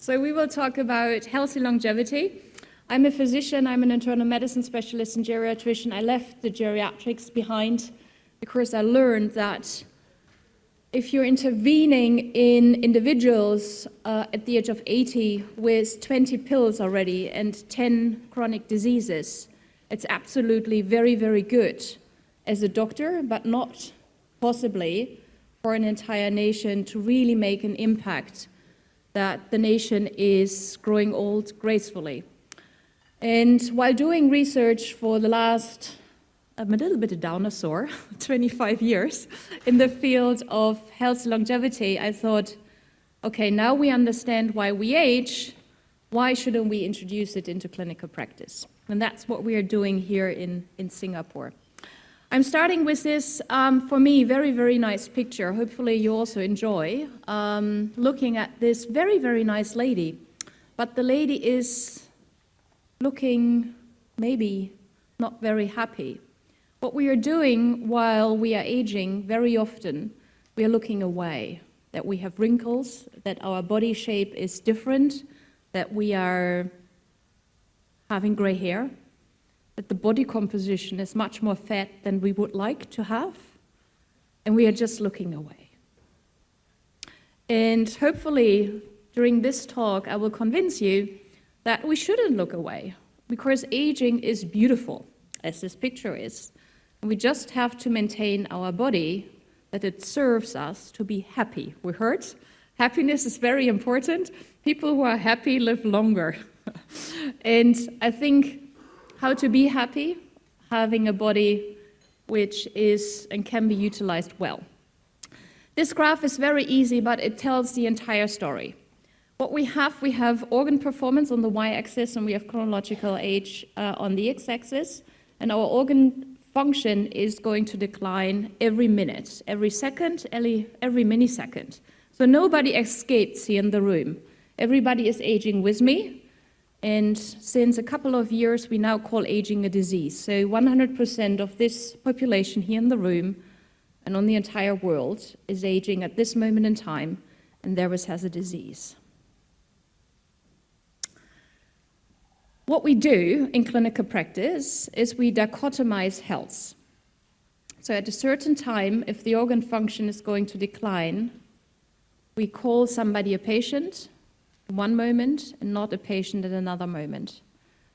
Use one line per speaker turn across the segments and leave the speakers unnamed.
So we will talk about healthy longevity. I'm a physician, I'm an internal medicine specialist and geriatrician. I left the geriatrics behind because I learned that if you're intervening in individuals at the age of 80 with 20 pills already and 10 chronic diseases, it's absolutely very, very good as a doctor, but not possibly for an entire nation to really make an impact that the nation is growing old gracefully. And while doing research for the last, I'm a little bit a dinosaur, 25 years in the field of health longevity, I thought, okay, now we understand why we age, why shouldn't we introduce it into clinical practice? And that's what we are doing here in Singapore. I'm starting with this, for me, very, very nice picture. Hopefully you also enjoy looking at this very, very nice lady. But the lady is looking maybe not very happy. What we are doing while we are aging, very often, we are looking away, that we have wrinkles, that our body shape is different, that we are having gray hair, that the body composition is much more fat than we would like to have, and we are just looking away. And hopefully, during this talk, I will convince you that we shouldn't look away, because aging is beautiful, as this picture is. And we just have to maintain our body, that it serves us to be happy. We heard? Happiness is very important. People who are happy live longer. And I think how to be happy, having a body which is and can be utilized well. This graph is very easy, but it tells the entire story. What we have organ performance on the y-axis, and we have chronological age on the x-axis, and our organ function is going to decline every minute, every second, every millisecond. So nobody escapes here in the room. Everybody is aging with me. And since a couple of years, we now call aging a disease. So 100% of this population here in the room and on the entire world is aging at this moment in time, and therefore has a disease. What we do in clinical practice is we dichotomize health. So at a certain time, if the organ function is going to decline, we call somebody a patient one moment and not a patient at another moment.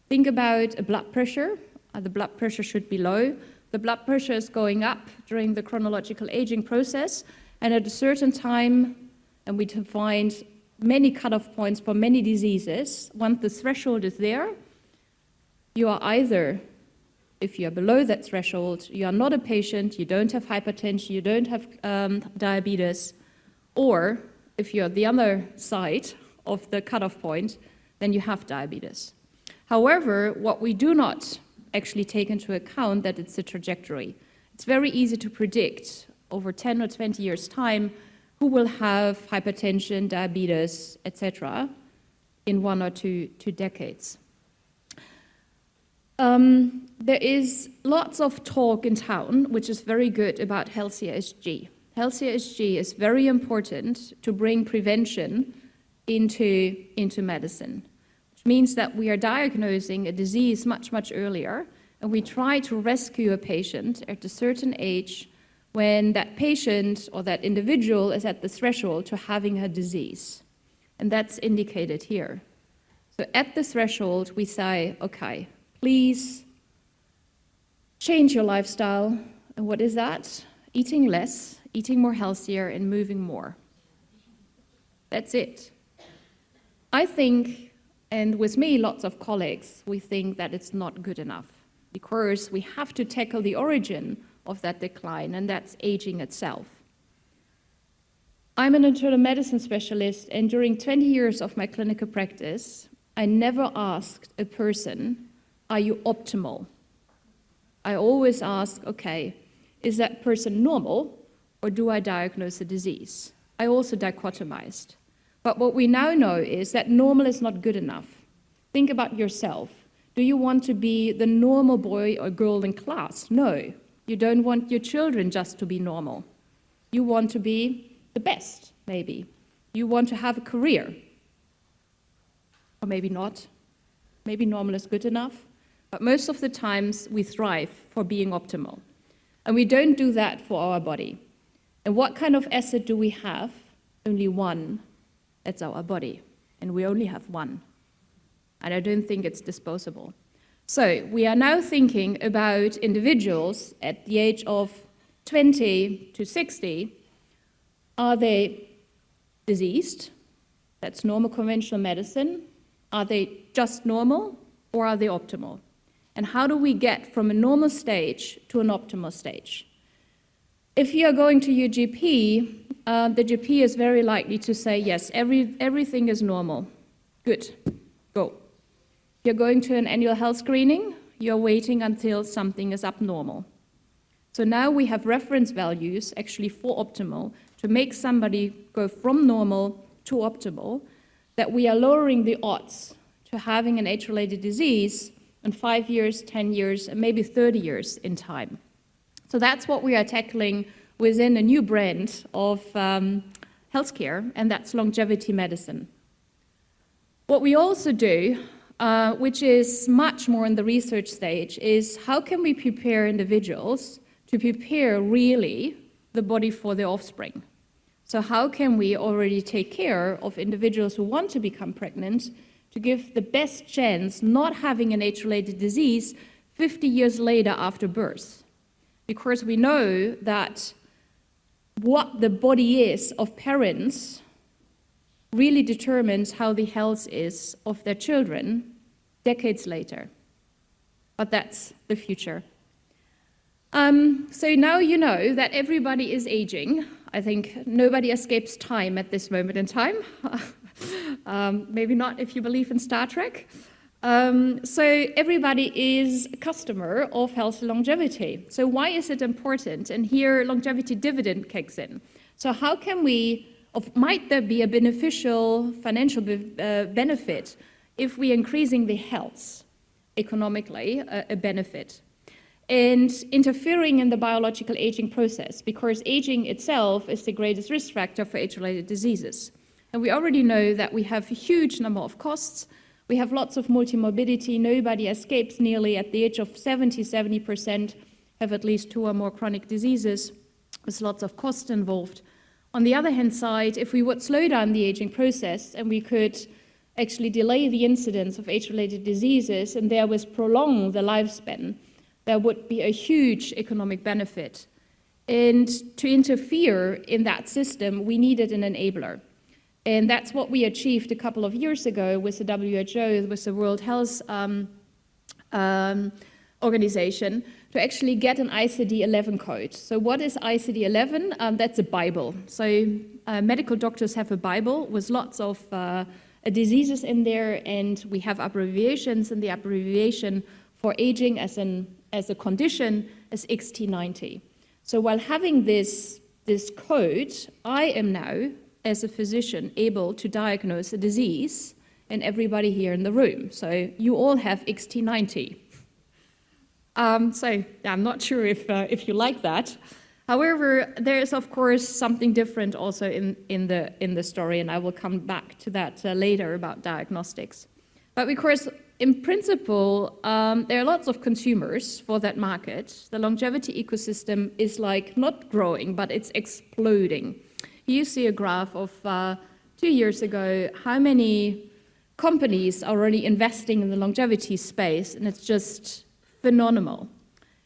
Think about a blood pressure. The blood pressure should be low. The blood pressure is going up during the chronological aging process, and at a certain time, and we defined many cutoff points for many diseases, once the threshold is there, you are either, if you are below that threshold, you are not a patient, you don't have hypertension, you don't have diabetes, or if you're at the other side of the cutoff point, then you have diabetes. However, what we do not actually take into account that it's a trajectory. It's very easy to predict over 10 or 20 years' time who will have hypertension, diabetes, etc. in 1 or 2 decades. There is lots of talk in town, which is very good, about healthy ESG. Healthy ESG is very important to bring prevention into medicine, which means that we are diagnosing a disease much, much earlier, and we try to rescue a patient at a certain age when that patient or that individual is at the threshold to having a disease. And that's indicated here. So at the threshold, we say, okay, please change your lifestyle. And what is that? Eating less, eating more healthier, and moving more. That's it. I think, and with me, lots of colleagues, we think that it's not good enough because we have to tackle the origin of that decline, and that's aging itself. I'm an internal medicine specialist, and during 20 years of my clinical practice, I never asked a person, are you optimal? I always ask, okay, is that person normal, or do I diagnose a disease? I also dichotomized. But what we now know is that normal is not good enough. Think about yourself. Do you want to be the normal boy or girl in class? No. You don't want your children just to be normal. You want to be the best, maybe. You want to have a career. or maybe not. Maybe normal is good enough, but most of the times we thrive for being optimal. And we don't do that for our body. And what kind of asset do we have? Only one. That's our body. And we only have one. And I don't think it's disposable. So we are now thinking about individuals at the age of 20 to 60. Are they diseased? That's normal conventional medicine. Are they just normal or are they optimal? And how do we get from a normal stage to an optimal stage? If you are going to your GP, the GP is very likely to say, yes, everything is normal. Good, go. You're going to an annual health screening, you're waiting until something is abnormal. So now we have reference values actually for optimal to make somebody go from normal to optimal, that we are lowering the odds to having an age-related disease in 5 years, 10 years, and maybe 30 years in time. So that's what we are tackling within a new brand of healthcare, and that's longevity medicine. What we also do, which is much more in the research stage, is how can we prepare individuals to prepare really the body for their offspring? So how can we already take care of individuals who want to become pregnant to give the best chance not having an age-related disease 50 years later after birth? Because we know that what the body is of parents really determines how the health is of their children decades later. But that's the future. So now you know that everybody is aging. I think nobody escapes time at this moment in time. Maybe not if you believe in Star Trek. So everybody is a customer of healthy longevity. So why is it important? And here longevity dividend kicks in. So how can we, might there be a beneficial financial benefit if we are increasing the health economically, a benefit? And interfering in the biological aging process, because aging itself is the greatest risk factor for age-related diseases. And we already know that we have a huge number of costs. We have lots of multimorbidity. Nobody escapes nearly at the age of 70% have at least 2 or more chronic diseases. There's lots of cost involved. On the other hand side, if we would slow down the aging process and we could actually delay the incidence of age-related diseases and therewith prolong the lifespan, there would be a huge economic benefit. And to interfere in that system, we needed an enabler. And that's what we achieved a couple of years ago with the WHO, with the World Health Organization, to actually get an ICD-11 code. So what is ICD-11? That's a Bible. So medical doctors have a Bible with lots of diseases in there, and we have abbreviations, and the abbreviation for aging as a condition is XT90. So while having this code, I am now, as a physician, able to diagnose a disease in everybody here in the room. So you all have XT90. So I'm not sure if you like that. However, there is of course something different also in the story, and I will come back to that later about diagnostics. But because in principle, there are lots of consumers for that market. The longevity ecosystem is like not growing, but it's exploding. You see a graph of 2 years ago, how many companies are already investing in the longevity space, and it's just phenomenal.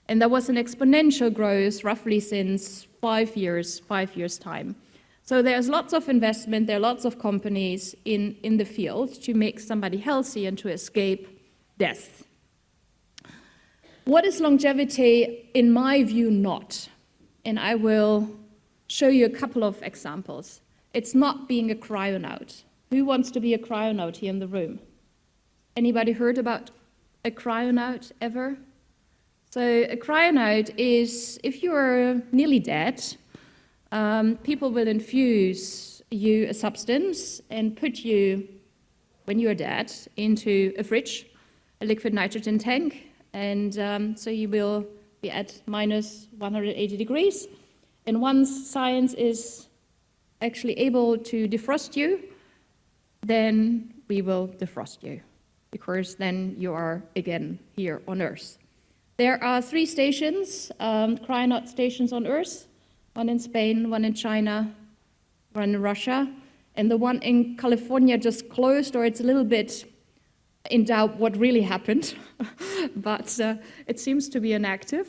And there was an exponential growth roughly since 5 years time. So there's lots of investment, there are lots of companies in the field to make somebody healthy and to escape death. What is longevity, in my view, not? And I will show you a couple of examples. It's not being a cryonaut. Who wants to be a cryonaut here in the room? Anybody heard about a cryonaut ever? So a cryonaut is, if you're nearly dead, people will infuse you a substance and put you, when you're dead, into a fridge, a liquid nitrogen tank, and so you will be at minus 180 degrees. And once science is actually able to defrost you, then we will defrost you, because then you are again here on Earth. There are 3 stations, cryonaut stations on Earth, one in Spain, one in China, one in Russia, and the one in California just closed, or it's a little bit in doubt what really happened, but it seems to be inactive.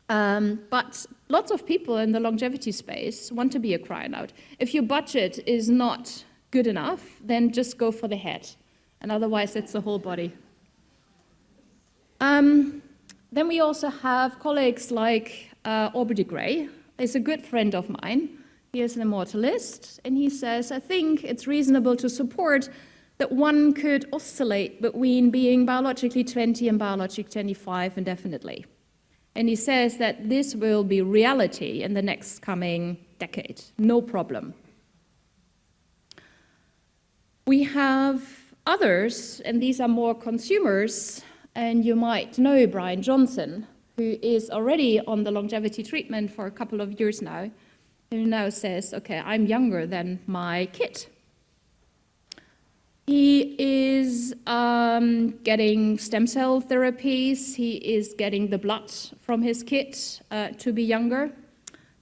But lots of people in the longevity space want to be a cryonaut. If your budget is not good enough, then just go for the head, and otherwise it's the whole body. Then we also have colleagues like Aubrey de Grey. He's a good friend of mine. He is an immortalist, and he says, I think it's reasonable to support that one could oscillate between being biologically 20 and biologically 25 indefinitely. And he says that this will be reality in the next coming decade, no problem. We have others, and these are more consumers, and you might know Brian Johnson, who is already on the longevity treatment for a couple of years now, who now says, okay, I'm younger than my kid. He is getting stem cell therapies. He is getting the blood from his kid to be younger.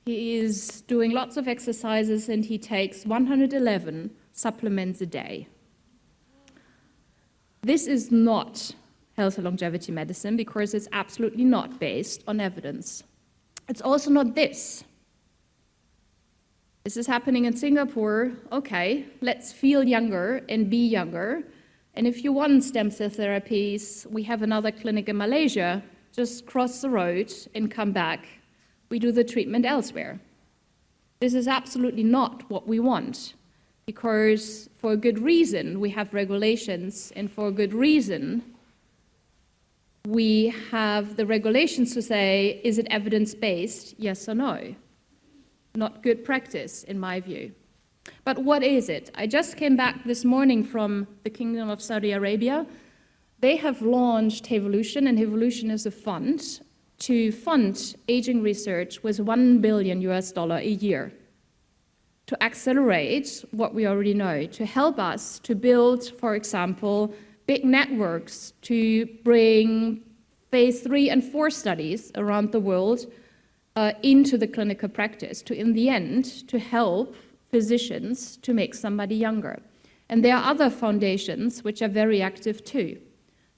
He is doing lots of exercises, and he takes 111 supplements a day. This is not health and longevity medicine because it's absolutely not based on evidence. It's also not this. This is happening in Singapore. Okay, let's feel younger and be younger. And if you want stem cell therapies, we have another clinic in Malaysia. Just cross the road and come back. We do the treatment elsewhere. This is absolutely not what we want, because for a good reason we have regulations, and for a good reason we have the regulations to say, is it evidence-based, yes or no? Not good practice, in my view. But what is it? I just came back this morning from the Kingdom of Saudi Arabia. They have launched Hevolution, and Hevolution is a fund to fund aging research with $1 billion a year to accelerate what we already know, to help us to build, for example, big networks to bring phase 3 and 4 studies around the world into the clinical practice, to, in the end, to help physicians to make somebody younger. And there are other foundations which are very active too.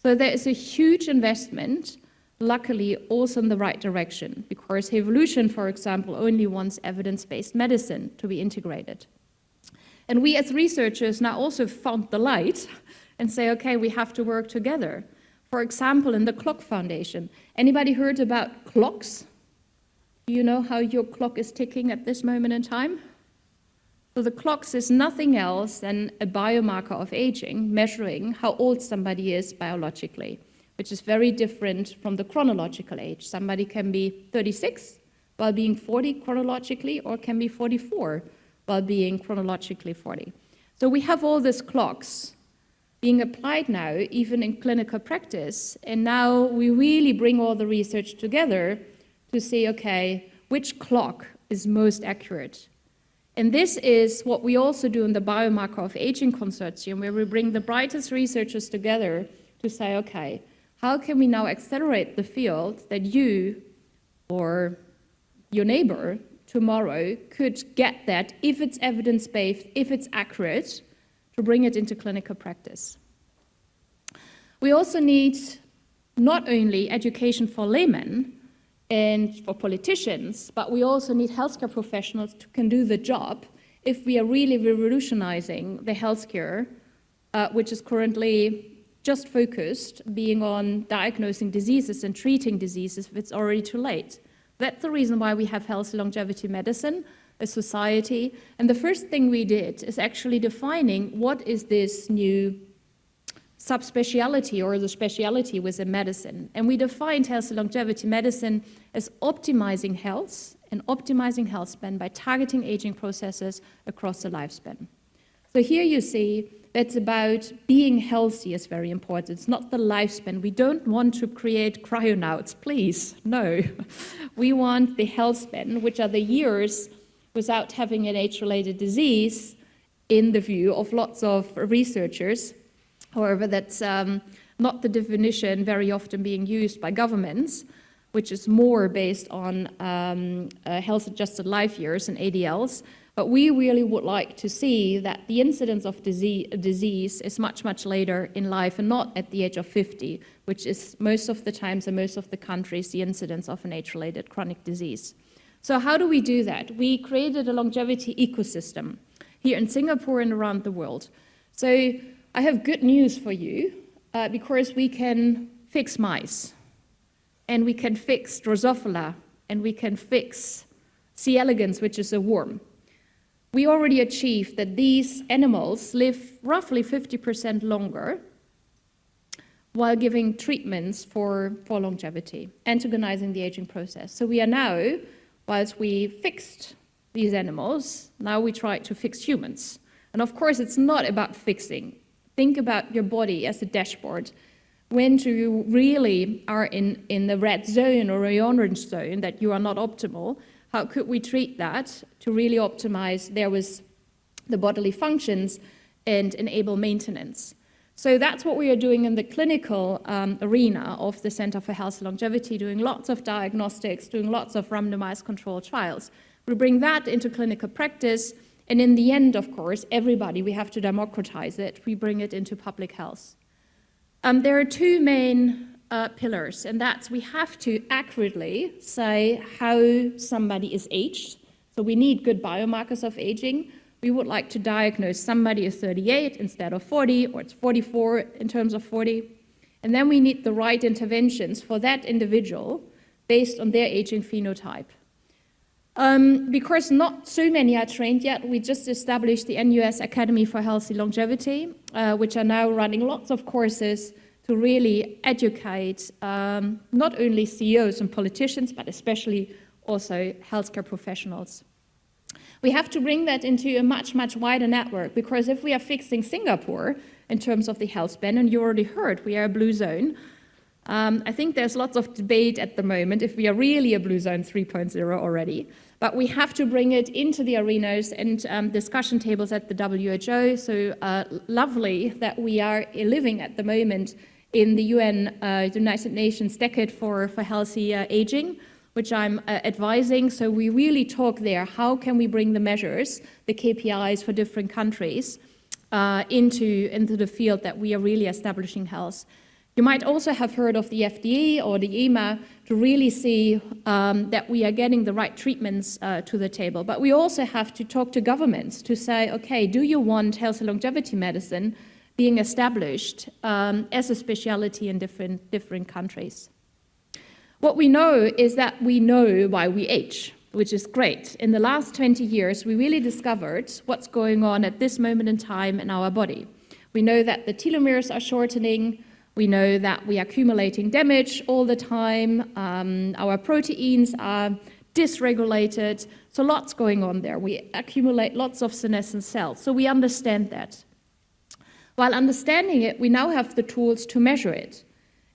So there is a huge investment, luckily also in the right direction, because Hevolution, for example, only wants evidence-based medicine to be integrated. And we as researchers now also found the light and say, okay, we have to work together. For example, in the Clock Foundation. Anybody heard about clocks? Do you know how your clock is ticking at this moment in time? So the clocks is nothing else than a biomarker of aging, measuring how old somebody is biologically, which is very different from the chronological age. Somebody can be 36 while being 40 chronologically, or can be 44 while being chronologically 40. So we have all these clocks being applied now, even in clinical practice, and now we really bring all the research together to say, okay, which clock is most accurate? And this is what we also do in the Biomarker of Aging Consortium, where we bring the brightest researchers together to say, okay, how can we now accelerate the field that you or your neighbor tomorrow could get that, if it's evidence-based, if it's accurate, to bring it into clinical practice. We also need not only education for laymen and for politicians, but we also need healthcare professionals who can do the job if we are really revolutionizing the healthcare, which is currently just focused being on diagnosing diseases and treating diseases if it's already too late. That's the reason why we have health longevity medicine, a society. And the first thing we did is actually defining what is this new subspeciality or the speciality within medicine. And we defined health and longevity medicine as optimizing health and optimizing health span by targeting aging processes across the lifespan. So here you see that's about being healthy is very important. It's not the lifespan. We don't want to create cryonauts, please, no. We want the health span, which are the years without having an age-related disease, in the view of lots of researchers. However, that's not the definition very often being used by governments, which is more based on health-adjusted life years and ADLs. But we really would like to see that the incidence of disease is much, much later in life and not at the age of 50, which is most of the times in most of the countries the incidence of an age-related chronic disease. So how do we do that? We created a longevity ecosystem here in Singapore and around the world. So I have good news for you because we can fix mice, and we can fix Drosophila, and we can fix C. elegans, which is a worm. We already achieved that these animals live roughly 50% longer while giving treatments for longevity, antagonizing the aging process. So we are now, whilst we fixed these animals, now we try to fix humans. And of course, it's not about fixing. Think about your body as a dashboard. When you really are in the red zone or a orange zone that you are not optimal, how could we treat that to really optimize there with the bodily functions and enable maintenance? So that's what we are doing in the clinical arena of the Center for Health and Longevity, doing lots of diagnostics, doing lots of randomized controlled trials. We bring that into clinical practice, and in the end, of course, everybody, we have to democratize it. We bring it into public health. There are two main pillars, and that's we have to accurately say how somebody is aged. So we need good biomarkers of aging. We would like to diagnose somebody is 38 instead of 40, or it's 44 in terms of 40. And then we need the right interventions for that individual based on their aging phenotype. Because not so many are trained yet, we just established the NUS Academy for Healthy Longevity, which are now running lots of courses to really educate not only CEOs and politicians, but especially also healthcare professionals. We have to bring that into a much, much wider network, because if we are fixing Singapore in terms of the health span, and you already heard we are a blue zone, I think there's lots of debate at the moment if we are really a blue zone 3.0 already. But we have to bring it into the arenas and discussion tables at the WHO. So lovely that we are living at the moment in the UN, United Nations Decade for Healthy Aging, which I'm advising. So we really talk there, how can we bring the measures, the KPIs for different countries into the field that we are really establishing health. You might also have heard of the FDA or the EMA to really see that we are getting the right treatments to the table. But we also have to talk to governments to say, okay, do you want health and longevity medicine being established as a specialty in different countries? What we know is that we know why we age, which is great. In the last 20 years, we really discovered what's going on at this moment in time in our body. We know that the telomeres are shortening. We know that we are accumulating damage all the time. Our proteins are dysregulated. So lots going on there. We accumulate lots of senescent cells. So we understand that. While understanding it, we now have the tools to measure it.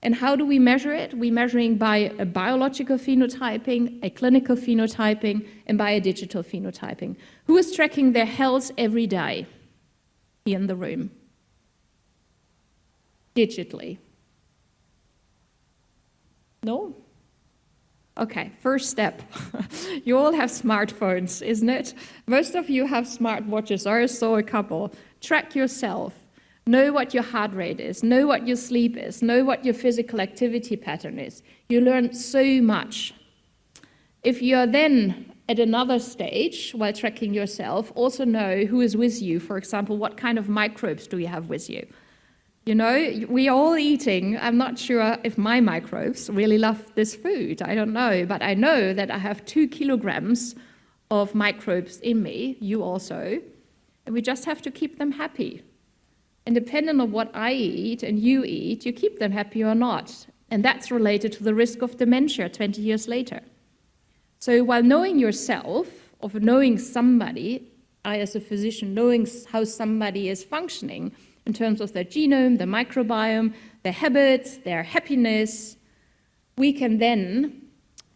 And how do we measure it? We're measuring by a biological phenotyping, a clinical phenotyping, and by a digital phenotyping. Who is tracking their health every day here in the room? Digitally. No? Okay, first step. You all have smartphones, isn't it? Most of you have smartwatches. I saw a couple. Track yourself. Know what your heart rate is. Know what your sleep is. Know what your physical activity pattern is. You learn so much. If you are then at another stage, while tracking yourself, also know who is with you. For example, what kind of microbes do you have with you? You know, we are all eating. I'm not sure if my microbes really love this food. I don't know, but I know that I have 2 kilograms of microbes in me, you also, and we just have to keep them happy. And depending on what I eat and you eat, you keep them happy or not. And that's related to the risk of dementia 20 years later. So while knowing yourself, of knowing somebody, I as a physician, knowing how somebody is functioning, in terms of their genome, their microbiome, their habits, their happiness, we can then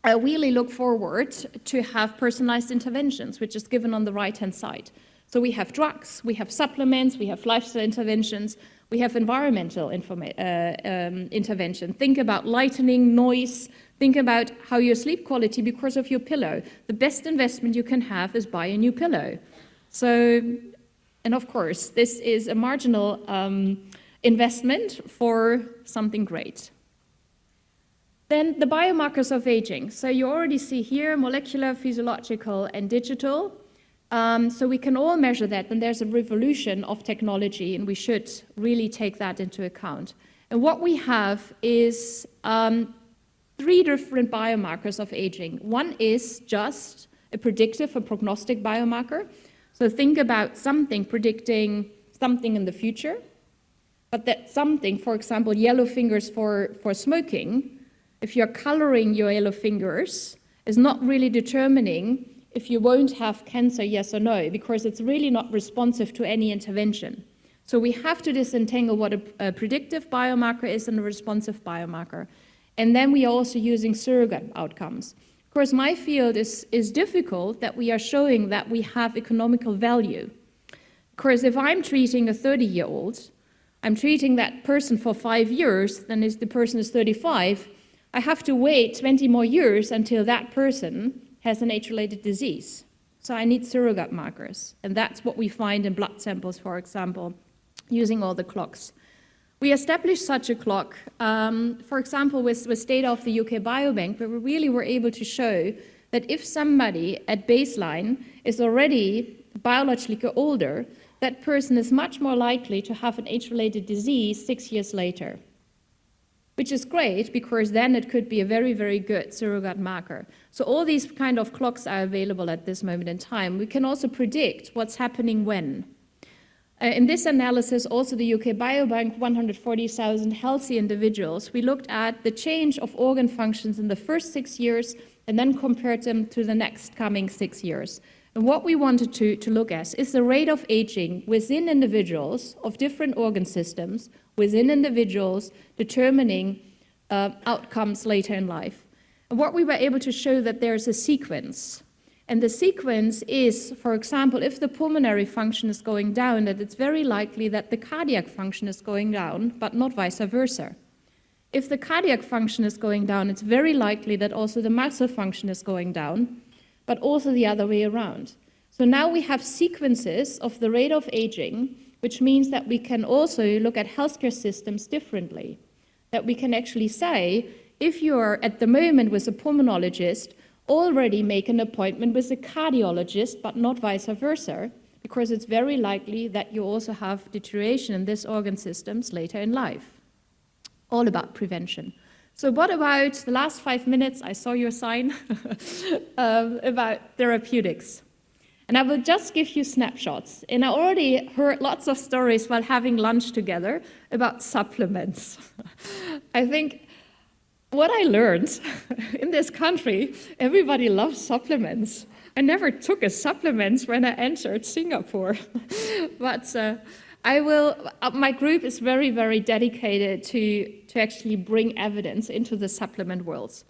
really look forward to have personalized interventions, which is given on the right-hand side. So we have drugs, we have supplements, we have lifestyle interventions, we have environmental intervention. Think about lightening, noise, think about how your sleep quality because of your pillow. The best investment you can have is buy a new pillow. So, and of course, this is a marginal investment for something great. Then the biomarkers of aging. So you already see here molecular, physiological, and digital. So we can all measure that, and there's a revolution of technology, and we should really take that into account. And what we have is 3 different biomarkers of aging. One is just a predictive, a prognostic biomarker. So think about something predicting something in the future, but that something, for example, yellow fingers for smoking, if you're coloring your yellow fingers, is not really determining if you won't have cancer, yes or no, because it's really not responsive to any intervention. So we have to disentangle what a predictive biomarker is and a responsive biomarker. And then we are also using surrogate outcomes. Of course, my field is difficult that we are showing that we have economical value. Because if I'm treating a 30-year-old, I'm treating that person for 5 years, then if the person is 35, I have to wait 20 more years until that person has an age-related disease. So I need surrogate markers. And that's what we find in blood samples, for example, using all the clocks. We established such a clock, for example, with data of the UK Biobank, where we really were able to show that if somebody at baseline is already biologically older, that person is much more likely to have an age-related disease 6 years later, which is great because then it could be a very, very good surrogate marker. So all these kind of clocks are available at this moment in time. We can also predict what's happening when. In this analysis, also the UK Biobank, 140,000 healthy individuals, we looked at the change of organ functions in the first 6 years and then compared them to the next coming 6 years. And what we wanted to look at is the rate of aging within individuals of different organ systems, within individuals determining outcomes later in life. And what we were able to show that there's a sequence. And the sequence is, for example, if the pulmonary function is going down, that it's very likely that the cardiac function is going down, but not vice versa. If the cardiac function is going down, it's very likely that also the muscle function is going down, but also the other way around. So now we have sequences of the rate of aging, which means that we can also look at healthcare systems differently. That we can actually say, if you are at the moment with a pulmonologist, already make an appointment with a cardiologist, but not vice versa, because it's very likely that you also have deterioration in these organ systems later in life. All about prevention. So what about the last 5 minutes? I saw your sign about therapeutics. And I will just give you snapshots. And I already heard lots of stories while having lunch together about supplements. I think what I learned in this country, everybody loves supplements. I never took a supplement when I entered Singapore. But my group is very, very dedicated to actually bring evidence into the supplement worlds.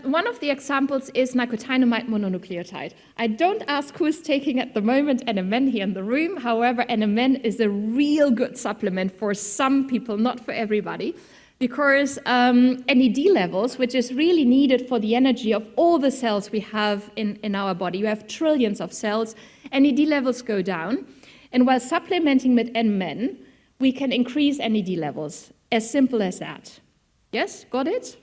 One of the examples is nicotinamide mononucleotide. I don't ask who's taking at the moment NMN here in the room. However, NMN is a real good supplement for some people, not for everybody, because NAD levels, which is really needed for the energy of all the cells we have in our body, you have trillions of cells, NAD levels go down. And while supplementing with NMN, we can increase NAD levels, as simple as that. Yes, got it?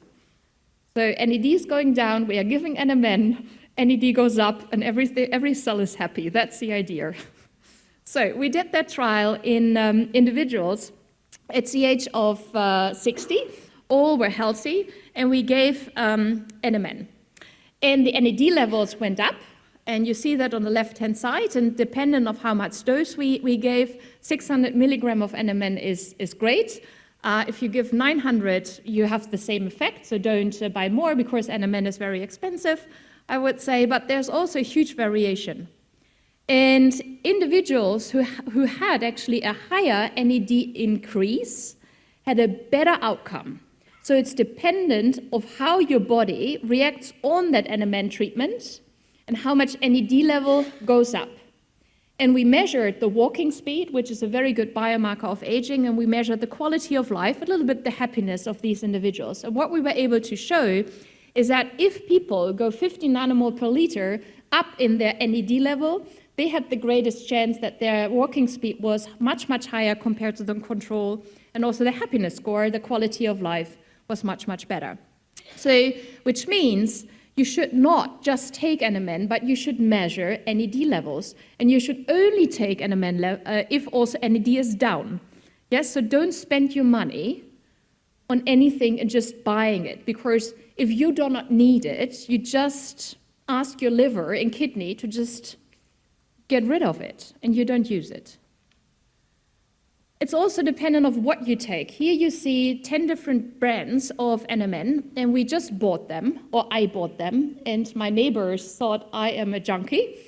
So NAD is going down, we are giving NMN, NAD goes up, and every cell is happy. That's the idea. So we did that trial in individuals at the age of 60. All were healthy, and we gave NMN. And the NAD levels went up, and you see that on the left-hand side, and dependent on how much dose we gave, 600 milligram of NMN is great. If you give 900, you have the same effect, so don't buy more because NMN is very expensive, I would say, but there's also a huge variation. And individuals who had actually a higher NAD increase had a better outcome. So it's dependent of how your body reacts on that NMN treatment and how much NAD level goes up. And we measured the walking speed, which is a very good biomarker of aging, and we measured the quality of life, a little bit the happiness of these individuals. And what we were able to show is that if people go 50 nanomole per liter up in their NAD level, they had the greatest chance that their walking speed was much, much higher compared to the control, and also the happiness score, the quality of life was much, much better. So, which means you should not just take NMN, but you should measure NAD levels. And you should only take NMN if also NAD is down. Yes, so don't spend your money on anything and just buying it, because if you do not need it, you just ask your liver and kidney to just get rid of it, and you don't use it. It's also dependent on what you take. Here you see 10 different brands of NMN, and we just bought them, or I bought them, and my neighbors thought I am a junkie,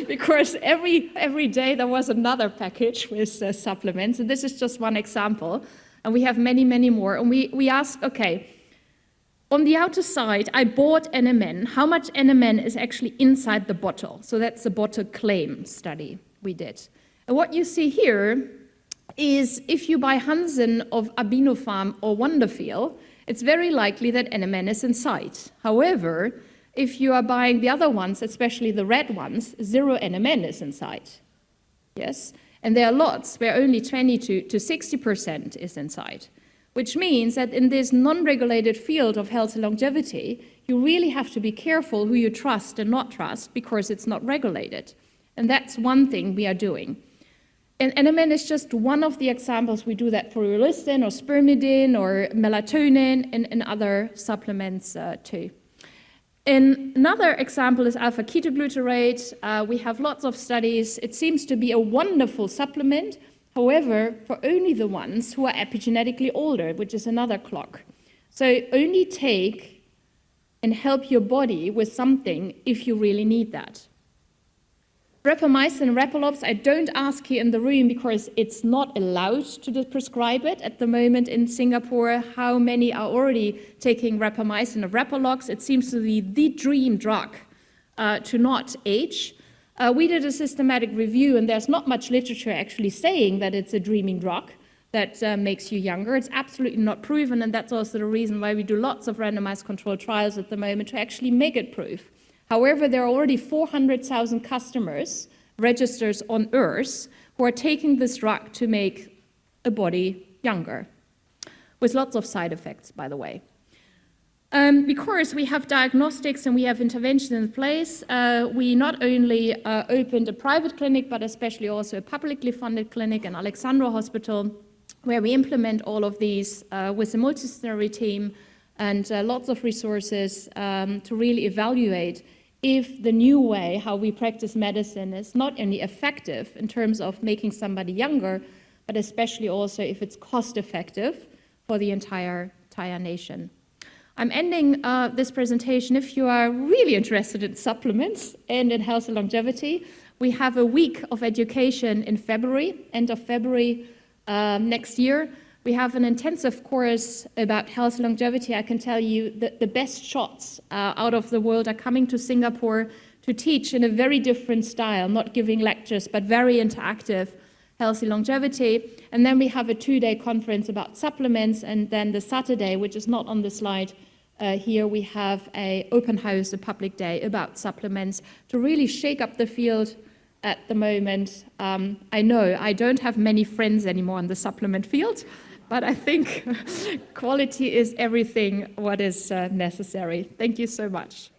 because every day there was another package with supplements, and this is just one example, and we have many, many more. And we asked, okay, on the outer side, I bought NMN. How much NMN is actually inside the bottle? So that's the bottle claim study we did. And what you see here is if you buy Hansen of Abinopharm or Wonderfeel, it's very likely that NMN is inside. However, if you are buying the other ones, especially the red ones, 0 NMN is inside. Yes? And there are lots where only 20 to 60% is inside, which means that in this non-regulated field of health and longevity, you really have to be careful who you trust and not trust, because it's not regulated. And that's one thing we are doing. And NMN is just one of the examples. We do that for Ulistin or spermidine or melatonin and other supplements too. And another example is alpha-ketoglutarate. We have lots of studies. It seems to be a wonderful supplement, however, for only the ones who are epigenetically older, which is another clock. So only take and help your body with something if you really need that. Rapamycin and Rapalops, I don't ask here in the room because it's not allowed to prescribe it at the moment in Singapore. How many are already taking rapamycin or Rapalox? It seems to be the dream drug to not age. We did a systematic review, and there's not much literature actually saying that it's a dreaming drug that makes you younger. It's absolutely not proven, and that's also the reason why we do lots of randomized controlled trials at the moment to actually make it proof. However, there are already 400,000 customers, registers on Earth, who are taking this drug to make a body younger, with lots of side effects, by the way. Because we have diagnostics and we have intervention in place, we not only opened a private clinic, but especially also a publicly funded clinic in Alexandra Hospital, where we implement all of these with a multidisciplinary team and lots of resources to really evaluate if the new way how we practice medicine is not only effective in terms of making somebody younger, but especially also if it's cost effective for the entire nation. I'm ending this presentation. If you are really interested in supplements and in health and longevity, we have a week of education in February, end of February next year. We have an intensive course about health and longevity. I can tell you that the best shots out of the world are coming to Singapore to teach in a very different style, not giving lectures, but very interactive healthy longevity. And then we have a 2-day conference about supplements, and then the Saturday, which is not on the slide here, we have an open house, a public day about supplements to really shake up the field at the moment. I know I don't have many friends anymore in the supplement field, but I think quality is everything what is necessary. Thank you so much.